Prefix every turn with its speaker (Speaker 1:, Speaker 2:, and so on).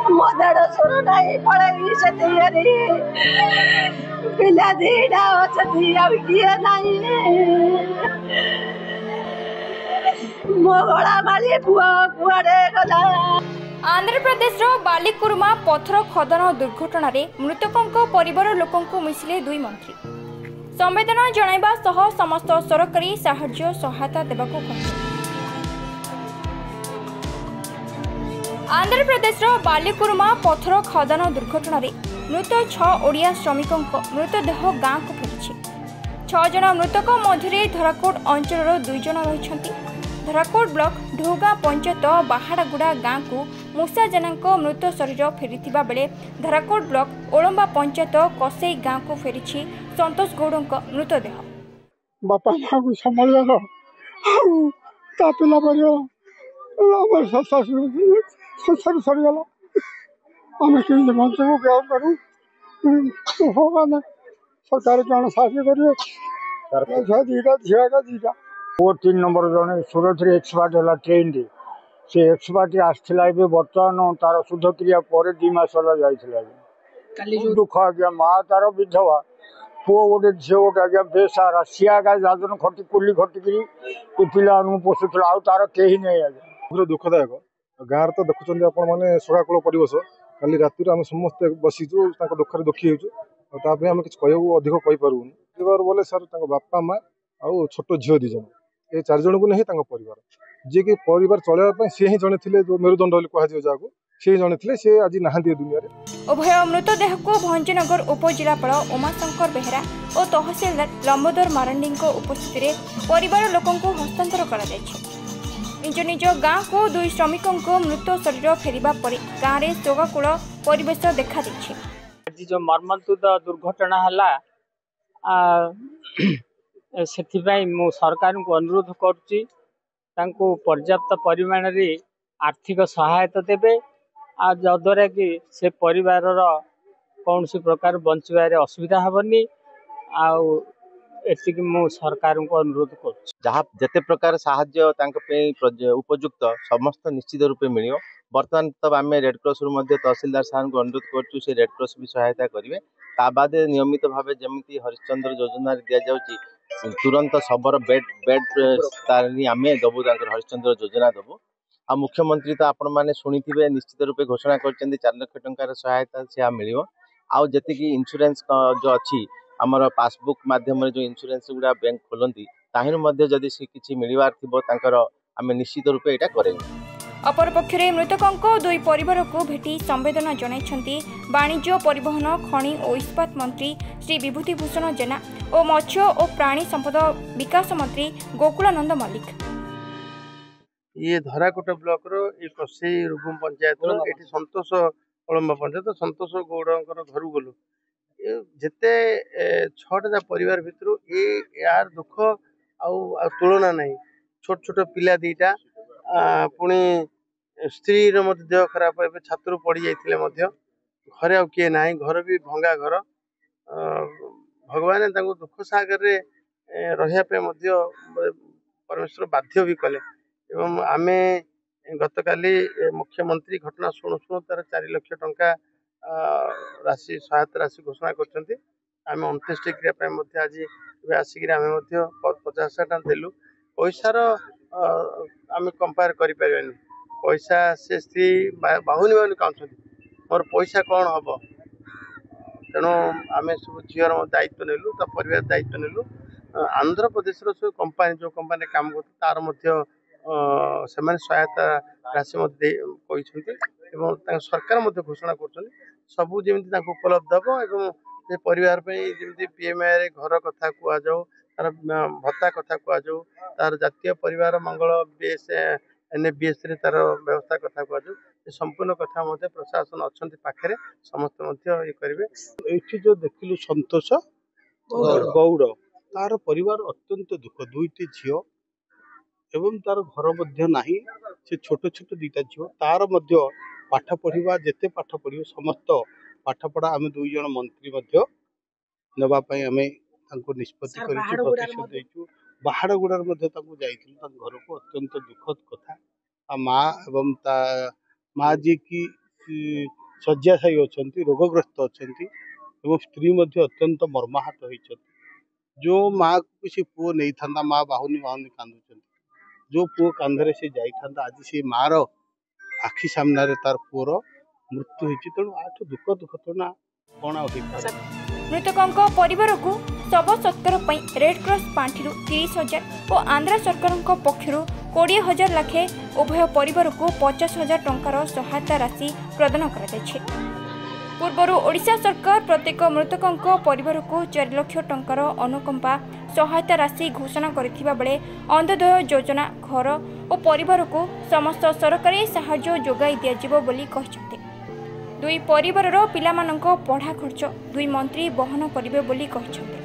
Speaker 1: ମୋ ଦେଢ଼ଶୁର ନାହିଁ ପଳେଇବି ସେତିକି ପିଲା ଦିଟା ଅଛନ୍ତି ଆଉ କିଏ ନାହିଁ ମୋ ଗଳା ମାଳି ପୁଅ କୁଆଡେ ଗଲା।
Speaker 2: आंध्र प्रदेश बालिकुरुमा पथर खदन दुर्घटना मृतकों परिवार लोकों मिसिले दुई मंत्री संवेदना जणाइबा सह समस्त सरकारी साहाय्य सहायता देबाकू कहले। आंध्र प्रदेश बालिकुरुमा पथर खदन दुर्घटना मृत 6 ओडिया श्रमिकों मृतदेह गाँ को फेरी। 6 जन मृतक मध्य धराकोट अंचल 2 जन रही। धराकोट ब्लॉक ढोगा पंचायत बाहाड़ागुड़ा गाँ को मूसा जेना मृत शरीर फेरी बेले धराकोट ब्लॉक ओलंबा पंचायत कसई गाँ को फेरी संतोष गौड़ मृतदेह।
Speaker 3: बापा माँ को संभाल सरीगला आम कि बंचू क्या करूँ सरकार कौन साहय करेंगे दीटा झील का दीटा वो 3 नंबर जन सूरत एक्सपार्ट है ट्रेन रे से एक्सपार्ट आसला बर्तमान तार शुद्ध क्रिया पर 2 मास जाइए दुख आज्ञा माँ तार विधवा पुओ गोटे झील गोटे आज्ञा बेसारा सी आगे दादन खटी कुली खटिकी पिला पोषुला आ तार कहीं नहीं आज्ञा
Speaker 4: दुखदायक गाँव तो देखुं आपण मैंने शोकाकूल परिवेश काली राति आम समस्ते बसीचु दुखे दुखी होता आम कि अधिक कहीपरूनी परिवार बोले सर बापा माँ आउ छोट झील 2 जन ये 4 जन को नहीं परिवार जी कि परिवार चलवाई सी ही जड़े थे जो मेरुदंड कह जहाँ सी जड़े थे सी आज ना दुनिया रे।
Speaker 2: उभय मृतदेह को भंजनगर उपजिलापाल उमाशंकर बेहरा और तहसीलदार लंबोदर मारंडी उपस्थित परिवार लोकों हस्तांतर कर निज निज गाँ को 2 श्रमिकों मृत शरीर फेरिबा परे गाँव में शोकाकूल परिवेश देखा
Speaker 5: आज जो मर्मन्तुद दुर्घटना है से मु सरकार को अनुरोध करुच्ची पर्याप्त परिमाण रे आर्थिक सहायता देवे आ जद्वारा कि से परिवार कौन सी प्रकार बंचवार असुविधा हेनी आतिक मु सरकार को अनुरोध कर
Speaker 6: जहाँ जिते प्रकार साहाय्य उपयुक्त समस्त निश्चित रूपे मिल बर्तमान तब आम रेडक्रॉस तहसीलदार साहब को अनुरोध करुँ से रेडक्रॉस भी सहायता करेंगे बाद नियमित भाव जमी हरिश्चंद्र योजना दि जाऊँगी तुरंत शबर बेड आम दबू हरिश्चंद्र योजना दबू आ मुख्यमंत्री तो आपण मैंने शुणी थे निश्चित रूपे घोषणा कर 4 लाख टंकार सहायता से मिल आती इन्शुरांस जो अच्छी आमर पासबुक माध्यम जो इन्शुरांस गुड़ा बैंक खोलती जदि किसी मिलवार थी आम निश्चित रूपे यहाँ करेंगे।
Speaker 2: अपरपक्षे मृतकों 2 परिवार को भेटी संवेदना जनाइछंती वाणिज्य परिवहन खनि और इस्पात मंत्री श्री विभूतिभूषण जेना और मत्स्य और प्राणी संपद विकास मंत्री गोकुलानंद मल्लिक।
Speaker 7: ये धराकोट ब्लॉक रो एक कसई रुगुम पंचायत रो एठी संतोष ओलंबा पंचायत संतोष गौड़ घर गलु जिते 6टा परिवार भितर यार दुख तुलना नहीं छोट छोट पिला 2टा पुणी स्त्री देह खराब छात्र पड़ जाते घरे आउ किए ना घर भी भंगा घर भगवान दुख सागर रही परमेश्वर बाध्य भी कले एवं आमे गत काली मुख्यमंत्री घटना शुणु शुणु तार 4 लाख टंका राशि सहायता राशि घोषणा कर 29 क्रिया आज आसिक 50,000 देलु पैसार आम कंपेयर करें पैसा से स्त्री बाहुनी बाहुनी कहते मोर पैसा कौन हम तेणु आम सब झीर दायित्व नेलु परिवार दायित्व नेलु आंध्र प्रदेश सब कंपानी जो कंपानी काम कर तार से सहायता राशि सरकार घोषणा कर सबू जमी उपलब्ध हम परिवार जमी पीएमआई घर कथा कहुँ तार भत्ता कथा कहुँ तार जातीय परिवार मंगल बीएस NFBS तार व्यवस्था कथा कहुँ संपूर्ण कथा प्रशासन अच्छा पाखे समस्त ये करेंगे। ये जो देखिलु संतोष गौड़ तार परिवार अत्यंत दुख 2टी झील एवं तार घर मध्य नहीं से छोट छोट 2टा झील तार मध्य पाठ पढ़ा जिते पाठ पढ़ समस्त पाठ पढ़ा आम 2 जन मंत्री नापी आम निष्पत्ति कर बाहाड़गुड़ार घर को अत्यंत दुखद कथा माँ एवं माँ जी की ଶଯ୍ୟାଶାୟୀ ଅଛନ୍ତି, ରୋଗଗ୍ରସ୍ତ ଅଛନ୍ତି ଏବଂ ସ୍ତ୍ରୀ ମଧ୍ୟ ଅତ୍ୟନ୍ତ ମର୍ମାହତ ହୋଇଛନ୍ତି। ଯେଉଁ ମାଆକୁ କିଛି ପୁଅ ନେଇଥାନ୍ତା, ମା ବାହୁନି ବାହୁନି କାନ୍ଦୁଛନ୍ତି। ଯେଉଁ ପୁଅ କାନ୍ଧରେ ସେ ଯାଇଥାନ୍ତା, ଆଜି ସେ ମାଆର ଆଖି ସାମ୍ନାରେ ତାର ପୁଅର ମୃତ୍ୟୁ ହୋଇଛି। ତେଣୁ ଆଠୁ ଦୁଃଖଦ ଘଟଣା କ'ଣ ଆଉ ହେଇପାରେ।
Speaker 2: ମୃତକଙ୍କ ପରିବାରକୁ ଶବ ସତ୍କାର ପାଇଁ ରେଡ୍ କ୍ରସ୍ ପାଣ୍ଠିରୁ 30,000 ଓ ଆନ୍ଧ୍ର ସରକାରଙ୍କ ପକ୍ଷରୁ 20,000 ଲାଖେ ଉଭୟ ପରିବାରକୁ 50,000 ଟଙ୍କାର ସହାୟତା ରାଶି ପ୍ରଦାନ କରାଯାଇଛି। ପୂର୍ବରୁ ଓଡ଼ିଶା ସରକାର ପ୍ରତ୍ୟେକ ମୃତକଙ୍କ ପରିବାରକୁ 4 ଲକ୍ଷ ଟଙ୍କାର ଅନୁକମ୍ପା ସହାୟତା ରାଶି ଘୋଷଣା କରିଥିବା ବେଳେ ଅନ୍ତୋଦୟ ଯୋଜନା ଘର ଓ ପରିବାରକୁ ସମସ୍ତ ସରକାରୀ ସାହାଯ୍ୟ ଯୋଗାଇ ଦିଆଯିବ ବୋଲି କହିଛନ୍ତି। ଦୁଇ ପରିବାରର ପିଲାମାନଙ୍କ ପଢ଼ା ଖର୍ଚ୍ଚ ଦୁଇ ମନ୍ତ୍ରୀ ବହନ କରିବେ ବୋଲି କହିଛନ୍ତି।